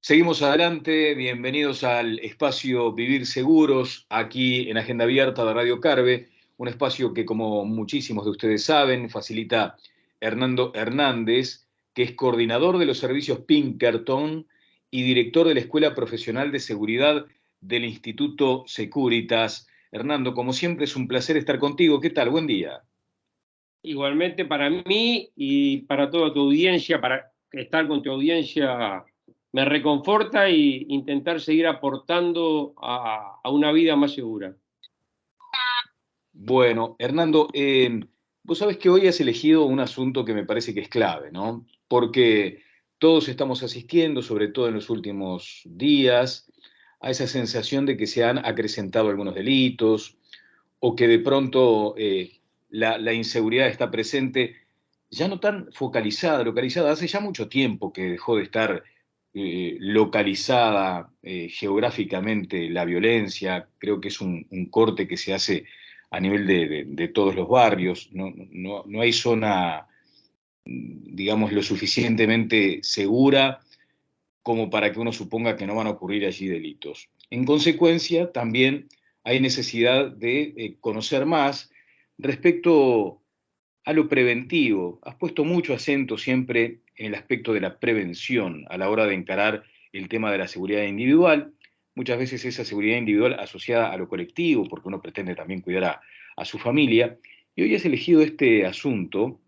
Seguimos adelante, bienvenidos al espacio Vivir Seguros, aquí en Agenda Abierta de Radio Carve, un espacio que, como muchísimos de ustedes saben, facilita Hernando Hernández, que es coordinador de los servicios Pinkerton y director de la Escuela Profesional de Seguridad del Instituto Securitas. Hernando, como siempre, es un placer estar contigo. ¿Qué tal? Buen día. Igualmente para mí y para toda tu audiencia, para estar con tu audiencia, me reconforta y intentar seguir aportando a una vida más segura. Bueno, Hernando, vos sabés que hoy has elegido un asunto que me parece que es clave, ¿no? Porque todos estamos asistiendo, sobre todo en los últimos días, a esa sensación de que se han acrecentado algunos delitos o que de pronto la inseguridad está presente, ya no tan focalizada, localizada. Hace ya mucho tiempo que dejó de estar localizada geográficamente la violencia. Creo que es un corte que se hace a nivel de todos los barrios. No hay zona, digamos, lo suficientemente segura como para que uno suponga que no van a ocurrir allí delitos. En consecuencia, también hay necesidad de conocer más respecto a lo preventivo. Has puesto mucho acento siempre en el aspecto de la prevención a la hora de encarar el tema de la seguridad individual. Muchas veces esa seguridad individual asociada a lo colectivo, porque uno pretende también cuidar a su familia. Y hoy has elegido este asunto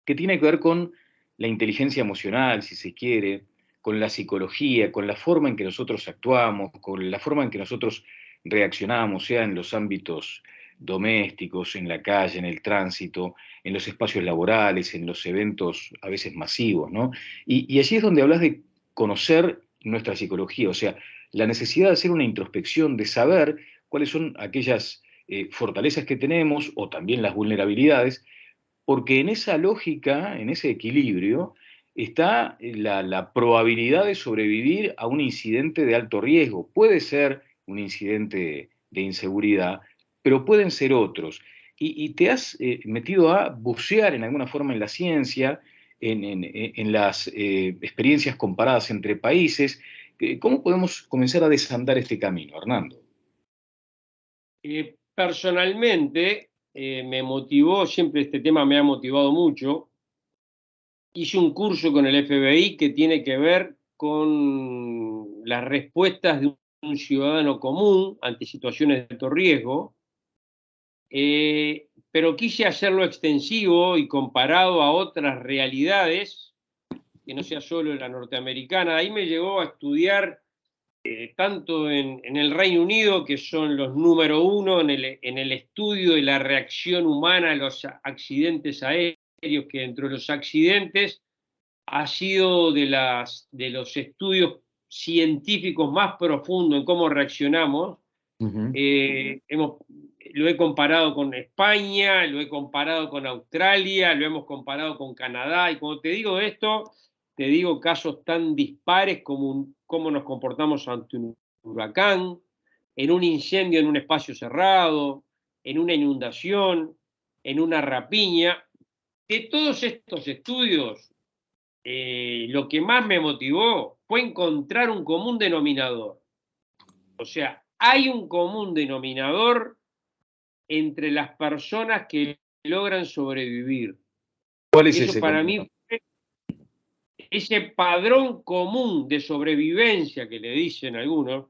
que tiene que ver con la inteligencia emocional, si se quiere, con la psicología, con la forma en que nosotros actuamos, con la forma en que nosotros reaccionamos, sea en los ámbitos domésticos, en la calle, en el tránsito, en los espacios laborales, en los eventos a veces masivos, ¿no? Y allí es donde hablas de conocer nuestra psicología, o sea, la necesidad de hacer una introspección, de saber cuáles son aquellas fortalezas que tenemos o también las vulnerabilidades, porque en esa lógica, en ese equilibrio, está la probabilidad de sobrevivir a un incidente de alto riesgo. Puede ser un incidente de inseguridad, pero pueden ser otros. Y te has metido a bucear en alguna forma en la ciencia, en las experiencias comparadas entre países. ¿Cómo podemos comenzar a desandar este camino, Hernando? Personalmente, me motivó, siempre este tema me ha motivado mucho. Hice un curso con el FBI que tiene que ver con las respuestas de un ciudadano común ante situaciones de alto riesgo. Pero quise hacerlo extensivo y comparado a otras realidades, que no sea solo la norteamericana. Ahí me llevó a estudiar tanto en el Reino Unido, que son los número uno en el estudio de la reacción humana a los accidentes aéreos, que dentro de los accidentes ha sido de los estudios científicos más profundos en cómo reaccionamos. Ujú. Eh, hemos, lo he comparado con España, lo he comparado con Australia, lo hemos comparado con Canadá, y cuando te digo esto, te digo casos tan dispares como cómo nos comportamos ante un huracán, en un incendio en un espacio cerrado, en una inundación, en una rapiña. De todos estos estudios, lo que más me motivó fue encontrar un común denominador. O sea, hay un común denominador entre las personas que logran sobrevivir. ¿Cuál es Eso ese para común? mí, ese padrón común de sobrevivencia que le dicen algunos,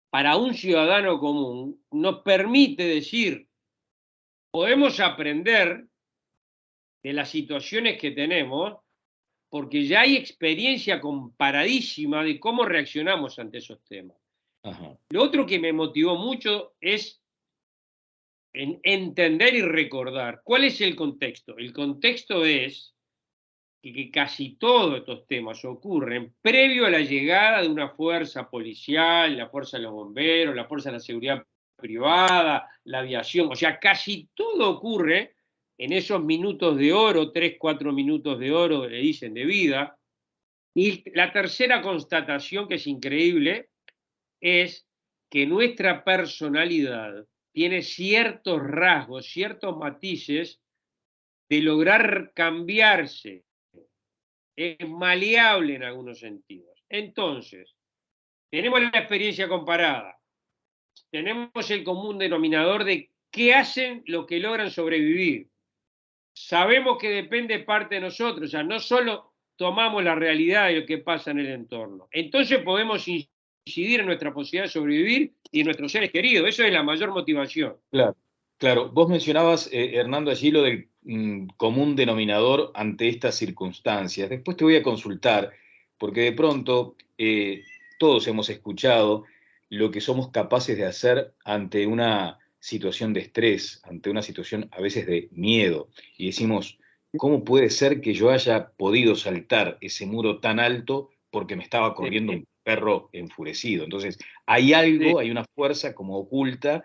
para un ciudadano común, nos permite decir, podemos aprender de las situaciones que tenemos, porque ya hay experiencia comparadísima de cómo reaccionamos ante esos temas. Ajá. Lo otro que me motivó mucho es en entender y recordar. ¿Cuál es el contexto? El contexto es que casi todos estos temas ocurren previo a la llegada de una fuerza policial, la fuerza de los bomberos, la fuerza de la seguridad privada, la aviación. O sea, casi todo ocurre en esos minutos de oro, 3, 4 minutos de oro, le dicen, de vida. Y la tercera constatación, que es increíble, es que nuestra personalidad tiene ciertos rasgos, ciertos matices de lograr cambiarse, es maleable en algunos sentidos. Entonces, tenemos la experiencia comparada, tenemos el común denominador de qué hacen los que logran sobrevivir. Sabemos que depende parte de nosotros, o sea, no solo tomamos la realidad de lo que pasa en el entorno. Entonces podemos incidir en nuestra posibilidad de sobrevivir y en nuestros seres queridos. Eso es la mayor motivación. Claro, claro. Vos mencionabas, Hernando, allí lo del común denominador ante estas circunstancias. Después te voy a consultar, porque de pronto todos hemos escuchado lo que somos capaces de hacer ante una situación de estrés, ante una situación a veces de miedo. Y decimos, ¿cómo puede ser que yo haya podido saltar ese muro tan alto porque me estaba corriendo un perro enfurecido? Entonces, hay algo, hay una fuerza como oculta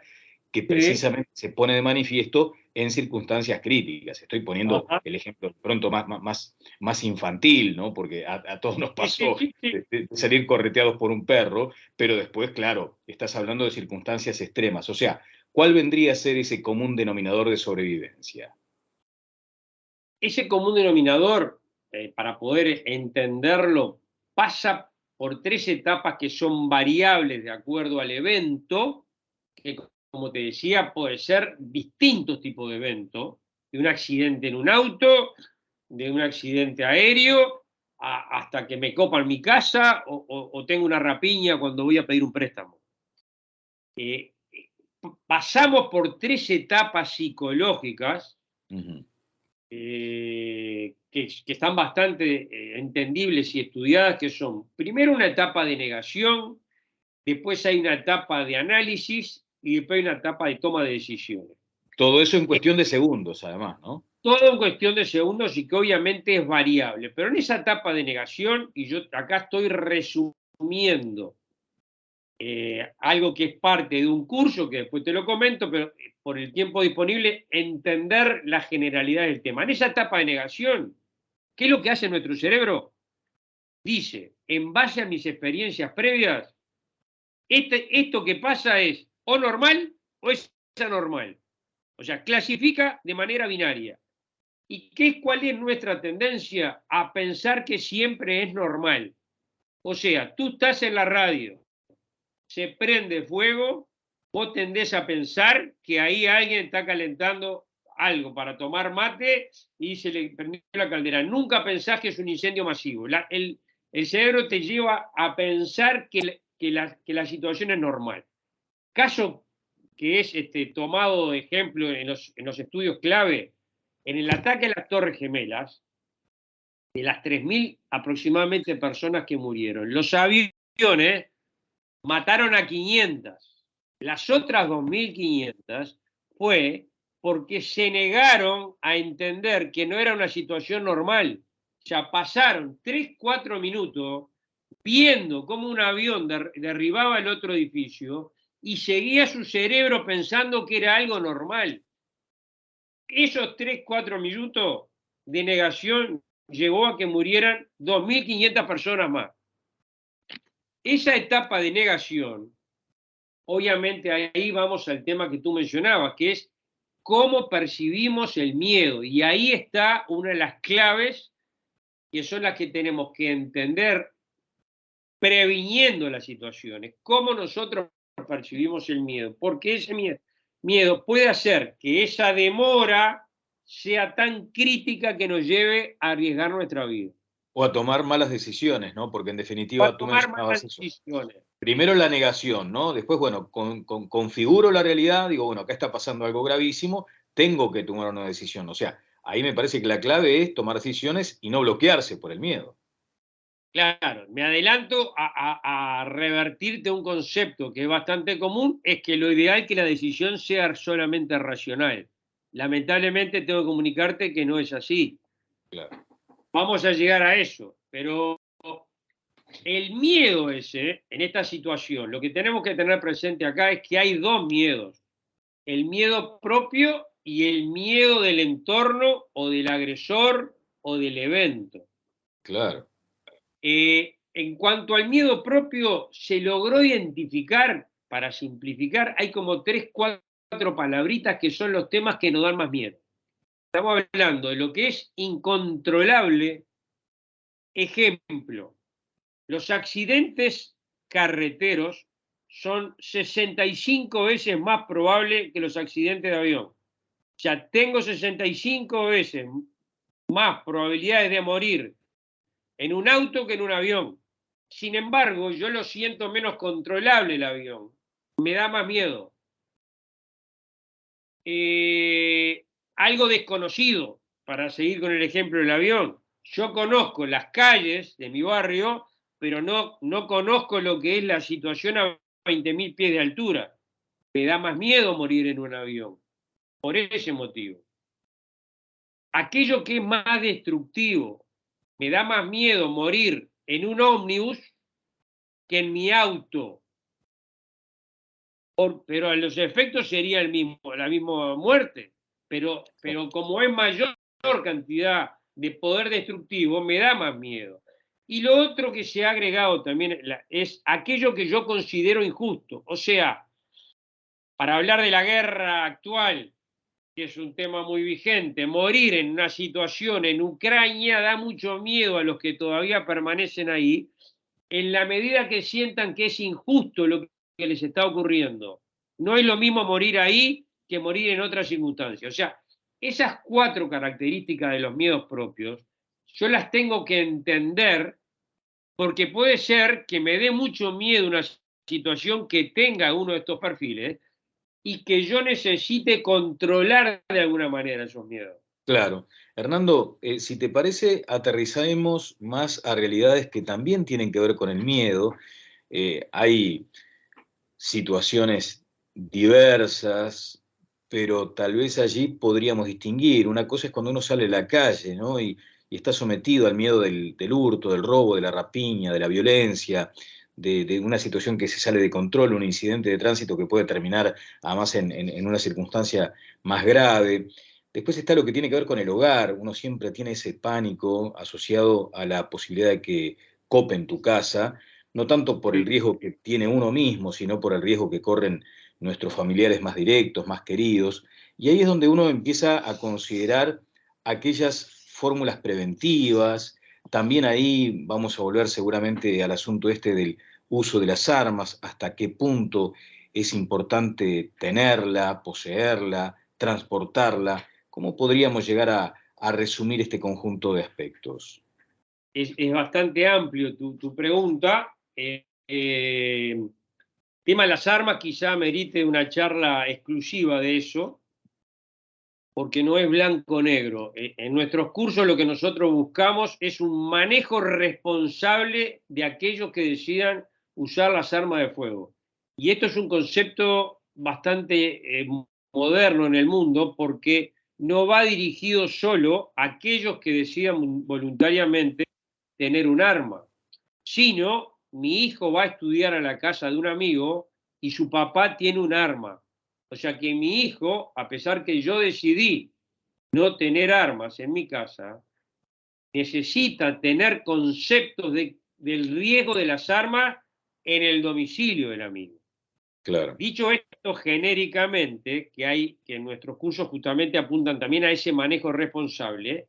que precisamente se pone de manifiesto en circunstancias críticas. Estoy poniendo el ejemplo de pronto más infantil, ¿no? Porque a todos nos pasó de salir correteados por un perro, pero después, claro, estás hablando de circunstancias extremas. O sea, ¿cuál vendría a ser ese común denominador de sobrevivencia? Ese común denominador, para poder entenderlo, pasa por tres etapas que son variables de acuerdo al evento, que, como te decía, puede ser distintos tipos de eventos, de un accidente en un auto, de un accidente aéreo, hasta que me copan mi casa o tengo una rapiña cuando voy a pedir un préstamo. Pasamos por tres etapas psicológicas que están bastante entendibles y estudiadas, que son, primero, una etapa de negación, después hay una etapa de análisis y después hay una etapa de toma de decisiones. Todo eso en cuestión de segundos, además, ¿no? Todo en cuestión de segundos y que obviamente es variable. Pero en esa etapa de negación, y yo acá estoy resumiendo algo que es parte de un curso, que después te lo comento, pero por el tiempo disponible, entender la generalidad del tema. En esa etapa de negación, ¿qué es lo que hace nuestro cerebro? Dice, en base a mis experiencias previas, esto que pasa es o normal o es anormal. O sea, clasifica de manera binaria. ¿Y cuál es nuestra tendencia? A pensar que siempre es normal. O sea, tú estás en la radio, se prende fuego, vos tendés a pensar que ahí alguien está calentando algo para tomar mate y se le prendió la caldera. Nunca pensás que es un incendio masivo. El cerebro te lleva a pensar que la situación es normal. Caso que es tomado de ejemplo en los estudios clave, en el ataque a las Torres Gemelas, de las 3.000 aproximadamente personas que murieron, los aviones mataron a 500. Las otras 2.500 fue porque se negaron a entender que no era una situación normal. Ya pasaron 3, 4 minutos viendo cómo un avión derribaba el otro edificio y seguía su cerebro pensando que era algo normal. Esos 3, 4 minutos de negación llevó a que murieran 2.500 personas más. Esa etapa de negación, obviamente ahí vamos al tema que tú mencionabas, que es cómo percibimos el miedo. Y ahí está una de las claves que son las que tenemos que entender previniendo las situaciones, cómo nosotros percibimos el miedo, porque ese miedo puede hacer que esa demora sea tan crítica que nos lleve a arriesgar nuestra vida. O a tomar malas decisiones, ¿no? Porque en O a definitiva tú tomar malas mencionabas eso. decisiones. Primero la negación, ¿no? Después, bueno, configuro la realidad, digo, bueno, acá está pasando algo gravísimo, tengo que tomar una decisión. O sea, ahí me parece que la clave es tomar decisiones y no bloquearse por el miedo. Claro, me adelanto a revertirte un concepto que es bastante común, es que lo ideal es que la decisión sea solamente racional. Lamentablemente tengo que comunicarte que no es así. Claro. Vamos a llegar a eso, pero el miedo ese, en esta situación, lo que tenemos que tener presente acá es que hay dos miedos. El miedo propio y el miedo del entorno o del agresor o del evento. Claro. En cuanto al miedo propio, se logró identificar, para simplificar, hay como 3, 4 palabritas que son los temas que nos dan más miedo. Estamos hablando de lo que es incontrolable, ejemplo, Los accidentes carreteros son 65 veces más probables que los accidentes de avión. O sea, tengo 65 veces más probabilidades de morir en un auto que en un avión. Sin embargo, yo lo siento menos controlable el avión. Me da más miedo. Algo desconocido, para seguir con el ejemplo del avión. Yo conozco las calles de mi barrio, pero no conozco lo que es la situación a 20.000 pies de altura. Me da más miedo morir en un avión, por ese motivo. Aquello que es más destructivo, me da más miedo morir en un ómnibus que en mi auto. Pero a los efectos sería la misma muerte. Pero como es mayor cantidad de poder destructivo, me da más miedo. Y lo otro que se ha agregado también es aquello que yo considero injusto. O sea, para hablar de la guerra actual, que es un tema muy vigente, morir en una situación en Ucrania da mucho miedo a los que todavía permanecen ahí, en la medida que sientan que es injusto lo que les está ocurriendo. No es lo mismo morir ahí que morir en otras circunstancias. O sea, esas 4 características de los miedos propios, yo las tengo que entender, porque puede ser que me dé mucho miedo una situación que tenga uno de estos perfiles y que yo necesite controlar de alguna manera esos miedos. Claro. Hernando, si te parece, aterrizaremos más a realidades que también tienen que ver con el miedo. Hay situaciones diversas, pero tal vez allí podríamos distinguir. Una cosa es cuando uno sale a la calle, ¿no? Y está sometido al miedo del hurto, del robo, de la rapiña, de la violencia, de una situación que se sale de control, un incidente de tránsito que puede terminar además en una circunstancia más grave. Después está lo que tiene que ver con el hogar. Uno siempre tiene ese pánico asociado a la posibilidad de que copen tu casa, no tanto por el riesgo que tiene uno mismo, sino por el riesgo que corren nuestros familiares más directos, más queridos. Y ahí es donde uno empieza a considerar aquellas fórmulas preventivas. También ahí vamos a volver seguramente al asunto este del uso de las armas, hasta qué punto es importante tenerla, poseerla, transportarla. ¿Cómo podríamos llegar a resumir este conjunto de aspectos? Es bastante amplio tu pregunta. Tema de las armas quizá merite una charla exclusiva de eso, porque no es blanco-negro. En nuestros cursos lo que nosotros buscamos es un manejo responsable de aquellos que decidan usar las armas de fuego. Y esto es un concepto bastante moderno en el mundo, porque no va dirigido solo a aquellos que decidan voluntariamente tener un arma, sino mi hijo va a estudiar a la casa de un amigo y su papá tiene un arma. O sea que mi hijo, a pesar que yo decidí no tener armas en mi casa, necesita tener conceptos del riesgo de las armas en el domicilio del amigo. Claro. Dicho esto genéricamente, que en nuestros cursos justamente apuntan también a ese manejo responsable,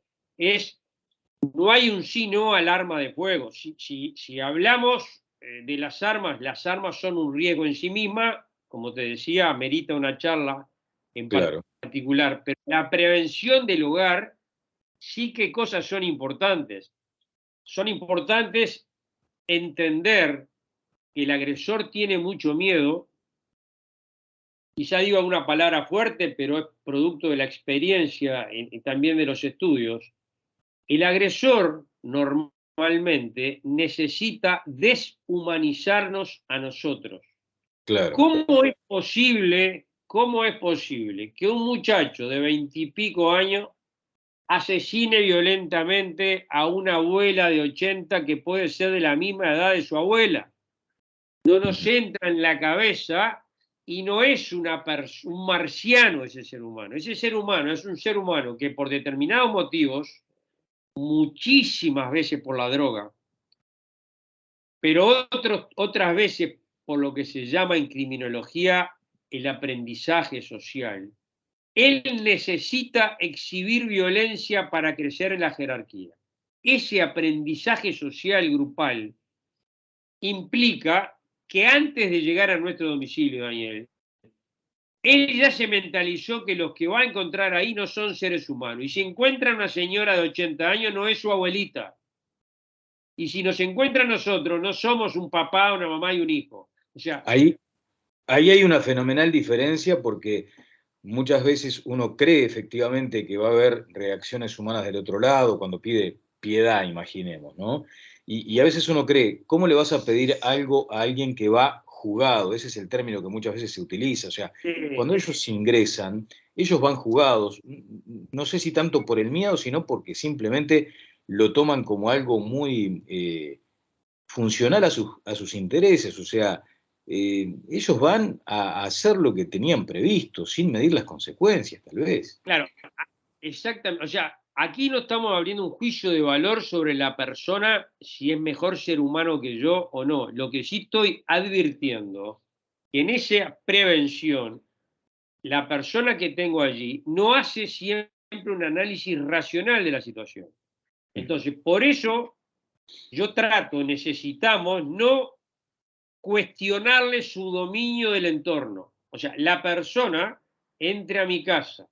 no hay un sí no al arma de fuego. Si hablamos de las armas son un riesgo en sí misma, como te decía, amerita una charla en Claro. particular, pero la prevención del hogar sí que cosas son importantes. Son importantes entender que el agresor tiene mucho miedo. Quizá digo una palabra fuerte, pero es producto de la experiencia y también de los estudios. El agresor normalmente necesita deshumanizarnos a nosotros. Claro. Cómo es posible que un muchacho de 20 y pico años asesine violentamente a una abuela de 80 que puede ser de la misma edad de su abuela? No nos entra en la cabeza, y no es un marciano ese ser humano. Ese ser humano es un ser humano que por determinados motivos, muchísimas veces por la droga, pero otras veces por lo que se llama en criminología el aprendizaje social. Él necesita exhibir violencia para crecer en la jerarquía. Ese aprendizaje social grupal implica que antes de llegar a nuestro domicilio, Daniel, él ya se mentalizó que los que va a encontrar ahí no son seres humanos. Y si encuentra una señora de 80 años, no es su abuelita. Y si nos encuentra a nosotros, no somos un papá, una mamá y un hijo. O sea, Ahí hay una fenomenal diferencia porque muchas veces uno cree efectivamente que va a haber reacciones humanas del otro lado cuando pide piedad, imaginemos, ¿no? Y a veces uno cree, ¿cómo le vas a pedir algo a alguien que va jugado? Ese es el término que muchas veces se utiliza. O sea, cuando ellos ingresan, ellos van jugados, no sé si tanto por el miedo, sino porque simplemente lo toman como algo muy funcional a sus intereses. O sea, ellos van a hacer lo que tenían previsto, sin medir las consecuencias, tal vez. claro, exactamente. O sea, aquí no estamos abriendo un juicio de valor sobre la persona, si es mejor ser humano que yo o no. Lo que sí estoy advirtiendo, que en esa prevención, la persona que tengo allí no hace siempre un análisis racional de la situación. Entonces, por eso yo trato, necesitamos no cuestionarle su dominio del entorno. O sea, la persona entre a mi casa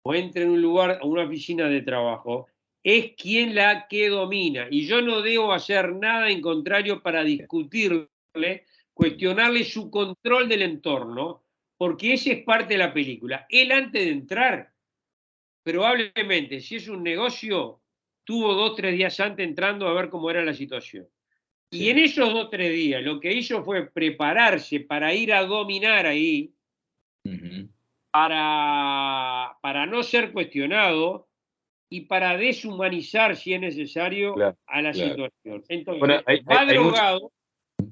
o entre en un lugar, a una oficina de trabajo, es quien la que domina. Y yo no debo hacer nada en contrario para discutirle, cuestionarle su control del entorno, porque esa es parte de la película. Él antes de entrar, probablemente, si es un negocio, tuvo 2 o 3 días antes entrando a ver cómo era la situación. Y en Sí. esos 2 o 3 días lo que hizo fue prepararse para ir a dominar ahí, Ujú. para no ser cuestionado y para deshumanizar, si es necesario, Claro, a la claro. situación. Bueno, Entonces, va drogado,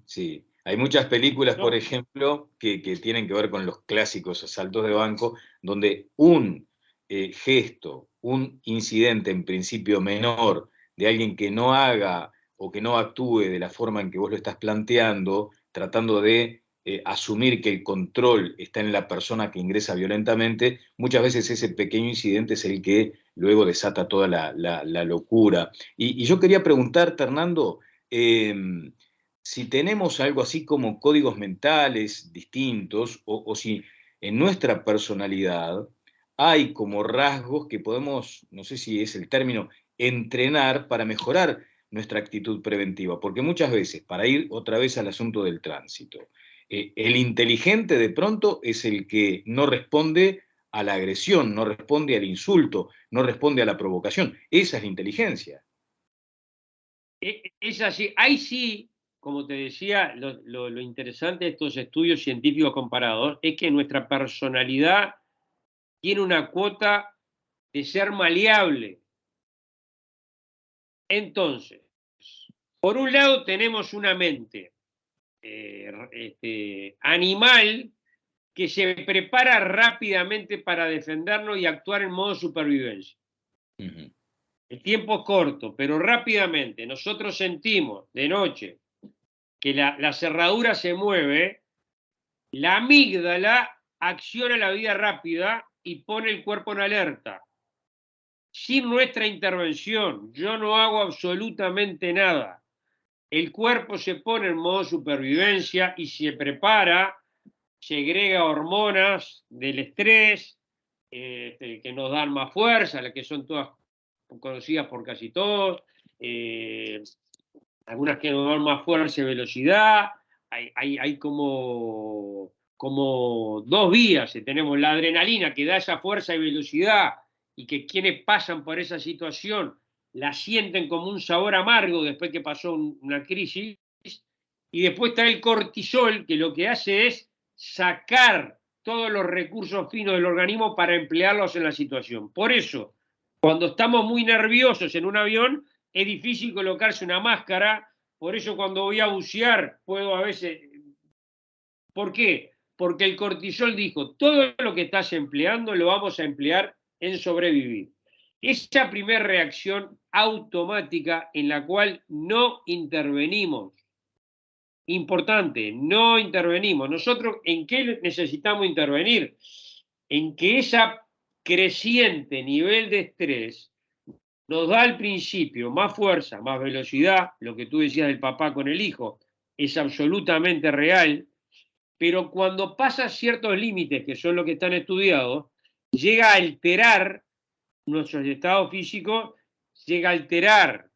sí, hay muchas películas, por ¿no? ejemplo, que tienen que ver con los clásicos asaltos de banco, donde un gesto, un incidente en principio menor de alguien que no haga o que no actúe de la forma en que vos lo estás planteando, tratando de asumir que el control está en la persona que ingresa violentamente, muchas veces ese pequeño incidente es el que luego desata toda la locura. Y yo quería preguntarte, Hernando, eh, si tenemos algo así como códigos mentales distintos o si en nuestra personalidad hay como rasgos que podemos, no sé si es el término, entrenar para mejorar nuestra actitud preventiva. Porque muchas veces, para ir otra vez al asunto del tránsito, el inteligente de pronto es el que no responde a la agresión, no responde al insulto, no responde a la provocación. Esa es la inteligencia. Es así. Ahí sí, como te decía, lo interesante de estos estudios científicos comparados es que nuestra personalidad tiene una cuota de ser maleable. Entonces, por un lado tenemos una mente animal que se prepara rápidamente para defendernos y actuar en modo supervivencia. Ujú. El tiempo es corto, pero rápidamente nosotros sentimos de noche que la cerradura se mueve, la amígdala acciona la vida rápida y pone el cuerpo en alerta. Sin nuestra intervención, yo no hago absolutamente nada. El cuerpo se pone en modo supervivencia y se prepara, segrega hormonas del estrés, que nos dan más fuerza, las que son todas conocidas por casi todos, eh, algunas que nos dan más fuerza y velocidad. Hay como dos vías. Tenemos la adrenalina que da esa fuerza y velocidad y que quienes pasan por esa situación la sienten como un sabor amargo después que pasó una crisis. Y después está el cortisol, que lo que hace es sacar todos los recursos finos del organismo para emplearlos en la situación. Por eso, cuando estamos muy nerviosos en un avión, es difícil colocarse una máscara. Por eso cuando voy a bucear puedo a veces... ¿Por qué? Porque el cortisol dijo, todo lo que estás empleando lo vamos a emplear en sobrevivir. Esa primera reacción automática en la cual no intervenimos. Importante, no intervenimos. Nosotros, ¿en qué necesitamos intervenir? En que esa creciente nivel de estrés nos da al principio más fuerza, más velocidad, lo que tú decías del papá con el hijo, es absolutamente real, pero cuando pasa ciertos límites, que son los que están estudiados, llega a alterar nuestros estados físicos, llega a alterar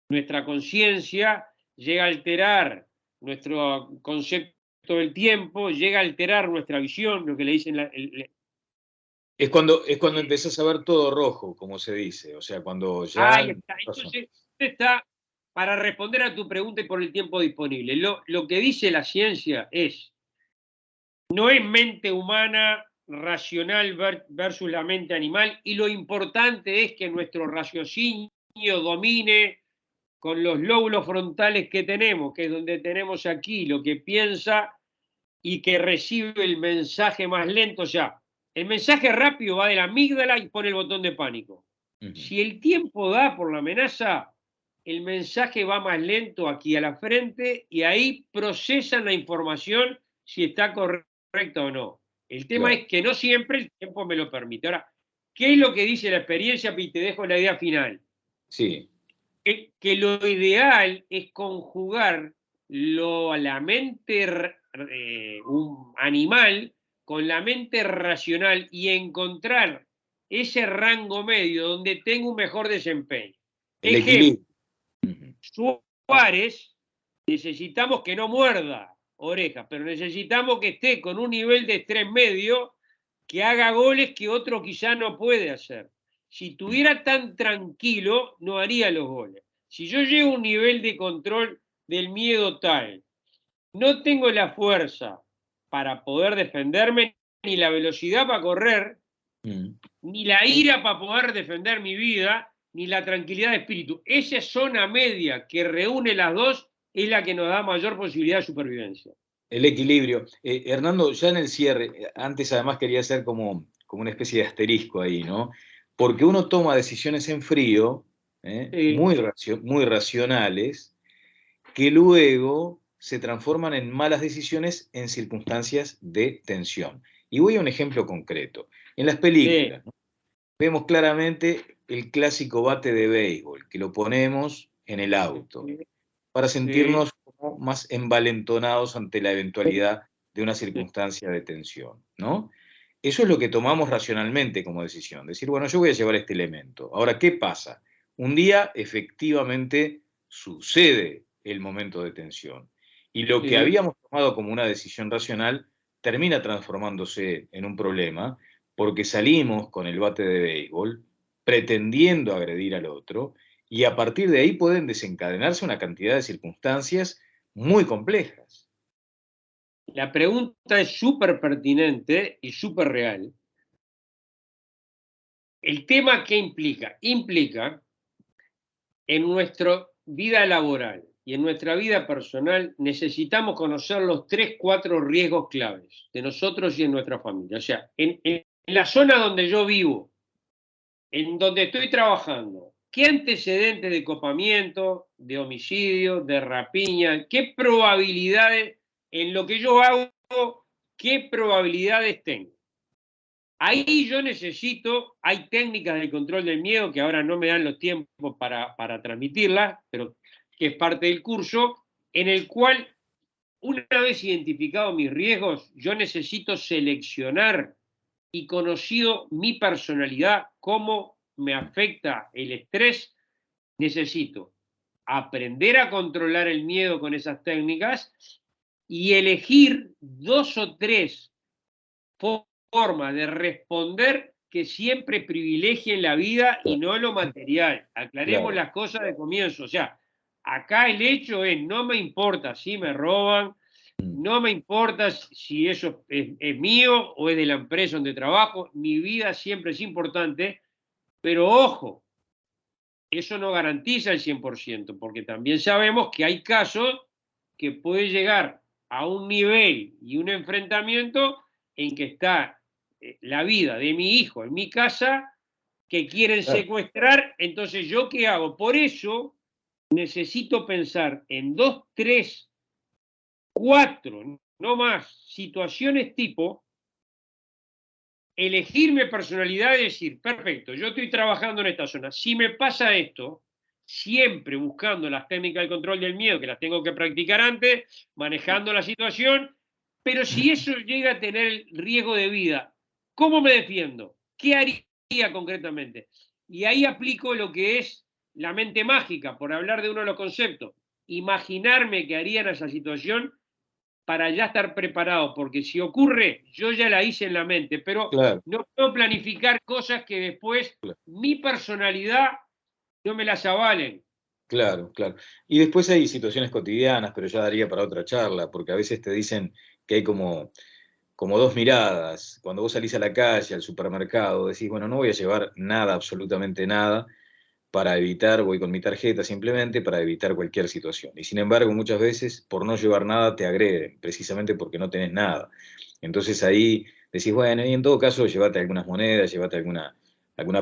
nuestra conciencia, llega a alterar nuestro concepto del tiempo, llega a alterar nuestra visión, lo que le dicen Es cuando empezás a ver todo rojo, como se dice. O sea, cuando ya... ahí está. Entonces, está para responder a tu pregunta y por el tiempo disponible. Lo que dice la ciencia es, no es mente humana racional versus la mente animal, y lo importante es que nuestro raciocinio domine con los lóbulos frontales que tenemos, que es donde tenemos aquí lo que piensa y que recibe el mensaje más lento. O sea, el mensaje rápido va de la amígdala y pone el botón de pánico. Si el tiempo da por la amenaza, el mensaje va más lento aquí a la frente y ahí procesan la información si está correcta o no. El tema Claro. es que no siempre el tiempo me lo permite. Ahora, ¿qué es lo que dice la experiencia? Y te dejo la idea final. Sí. Que lo ideal es conjugar la mente un animal con la mente racional y encontrar ese rango medio donde tengo un mejor desempeño. El Ejemplo, equilibrio. Suárez, necesitamos que no muerda orejas, pero necesitamos que esté con un nivel de estrés medio que haga goles que otro quizá no puede hacer. Si estuviera tan tranquilo, no haría los goles. Si yo llego a un nivel de control del miedo tal, no tengo la fuerza para poder defenderme, ni la velocidad para correr, ni la ira para poder defender mi vida, ni la tranquilidad de espíritu. Esa zona media que reúne las dos es la que nos da mayor posibilidad de supervivencia. El equilibrio. Hernando, ya en el cierre, antes además quería hacer como una especie de asterisco ahí, ¿no? Porque uno toma decisiones en frío, muy racionales, que luego se transforman en malas decisiones en circunstancias de tensión. Y voy a un ejemplo concreto. En las películas, ¿no? Vemos claramente el clásico bate de béisbol, que lo ponemos en el auto, para sentirnos como más envalentonados ante la eventualidad de una circunstancia de tensión, ¿no? Eso es lo que tomamos racionalmente como decisión, decir, bueno, yo voy a llevar este elemento. Ahora, ¿qué pasa? Un día efectivamente sucede el momento de tensión y lo que habíamos tomado como una decisión racional termina transformándose en un problema porque salimos con el bate de béisbol pretendiendo agredir al otro y a partir de ahí pueden desencadenarse una cantidad de circunstancias muy complejas. La pregunta es súper pertinente y súper real. El tema, ¿qué implica? Implica en nuestra vida laboral y en nuestra vida personal necesitamos conocer los 3, 4 riesgos claves de nosotros y en nuestra familia. O sea, en la zona donde yo vivo, en donde estoy trabajando, ¿qué antecedentes de copamiento, de homicidio, de rapiña, qué probabilidades en lo que yo hago, qué probabilidades tengo? Ahí yo necesito, hay técnicas de control del miedo que ahora no me dan los tiempos para transmitirlas, pero que es parte del curso, en el cual, una vez identificados mis riesgos, yo necesito seleccionar y conocido mi personalidad, cómo me afecta el estrés, necesito aprender a controlar el miedo con esas técnicas y elegir 2 o 3 forma de responder que siempre privilegien la vida y no lo material. Aclaremos Claro. las cosas de comienzo. O sea, acá el hecho es, no me importa si me roban, no me importa si eso es mío o es de la empresa donde trabajo, mi vida siempre es importante, pero ojo, eso no garantiza el 100%, porque también sabemos que hay casos que puede llegar a un nivel y un enfrentamiento en que está la vida de mi hijo en mi casa, que quieren Claro. secuestrar, entonces ¿yo qué hago? Por eso necesito pensar en 2, 3, 4, no más, situaciones tipo elegir mi personalidad y decir, perfecto, yo estoy trabajando en esta zona, si me pasa esto, siempre buscando las técnicas del control del miedo, que las tengo que practicar antes, manejando la situación, pero si eso llega a tener riesgo de vida, ¿cómo me defiendo? ¿Qué haría concretamente? Y ahí aplico lo que es la mente mágica, por hablar de uno de los conceptos. Imaginarme que haría en esa situación para ya estar preparado, porque si ocurre, yo ya la hice en la mente, pero Claro, no puedo planificar cosas que después claro. mi personalidad no me las avalen. Claro, claro. Y después hay situaciones cotidianas, pero ya daría para otra charla, porque a veces te dicen que hay como dos miradas. Cuando vos salís a la calle, al supermercado, decís, bueno, no voy a llevar nada, absolutamente nada, para evitar, voy con mi tarjeta simplemente para evitar cualquier situación. Y sin embargo, muchas veces por no llevar nada te agreden, precisamente porque no tenés nada. Entonces ahí decís, bueno, y en todo caso, llévate algunas monedas, llévate alguna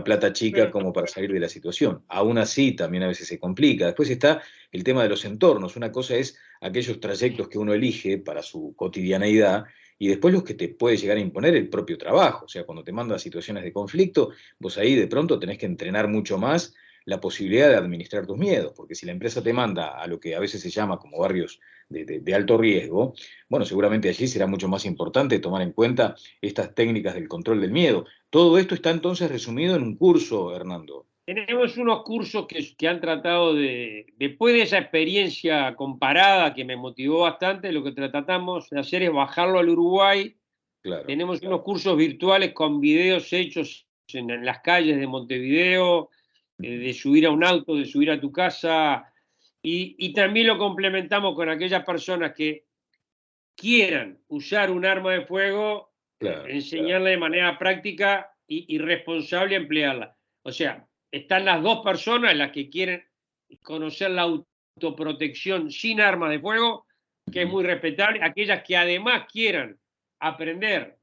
plata chica Pero, como para salir de la situación. Aún así, también a veces se complica. Después está el tema de los entornos. Una cosa es aquellos trayectos que uno elige para su cotidianeidad y después los que te puede llegar a imponer el propio trabajo. O sea, cuando te manda a situaciones de conflicto, vos ahí de pronto tenés que entrenar mucho más la posibilidad de administrar tus miedos, porque si la empresa te manda a lo que a veces se llama como barrios de alto riesgo, bueno, seguramente allí será mucho más importante tomar en cuenta estas técnicas del control del miedo. Todo esto está entonces resumido en un curso, Hernando. tenemos unos cursos que han tratado de, después de esa experiencia comparada que me motivó bastante, lo que tratamos de hacer es bajarlo al Uruguay. Claro. Tenemos unos cursos virtuales con videos hechos en las calles de Montevideo, de subir a un auto, de subir a tu casa, y también lo complementamos con aquellas personas que quieran usar un arma de fuego, Claro, enseñarle de manera práctica y responsable a emplearla. O sea, están las dos personas, las que quieren conocer la autoprotección sin armas de fuego, que es muy respetable, aquellas que además quieran aprender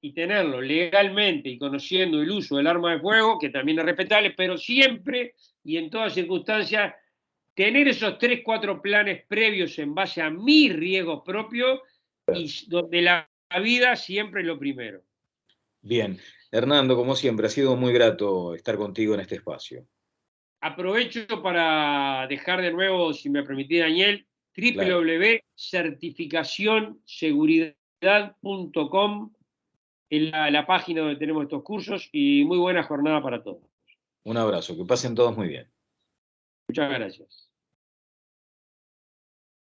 y tenerlo legalmente y conociendo el uso del arma de fuego, que también es respetable, pero siempre y en todas circunstancias, tener esos 3, 4 planes previos en base a mi riesgo propio y donde la vida siempre es lo primero. bien. Hernando, como siempre, ha sido muy grato estar contigo en este espacio. Aprovecho para dejar de nuevo, si me permitís, Daniel, Claro. www.certificacionseguridad.com en la página donde tenemos estos cursos y muy buena jornada para todos. Un abrazo, que pasen todos muy bien. Muchas gracias.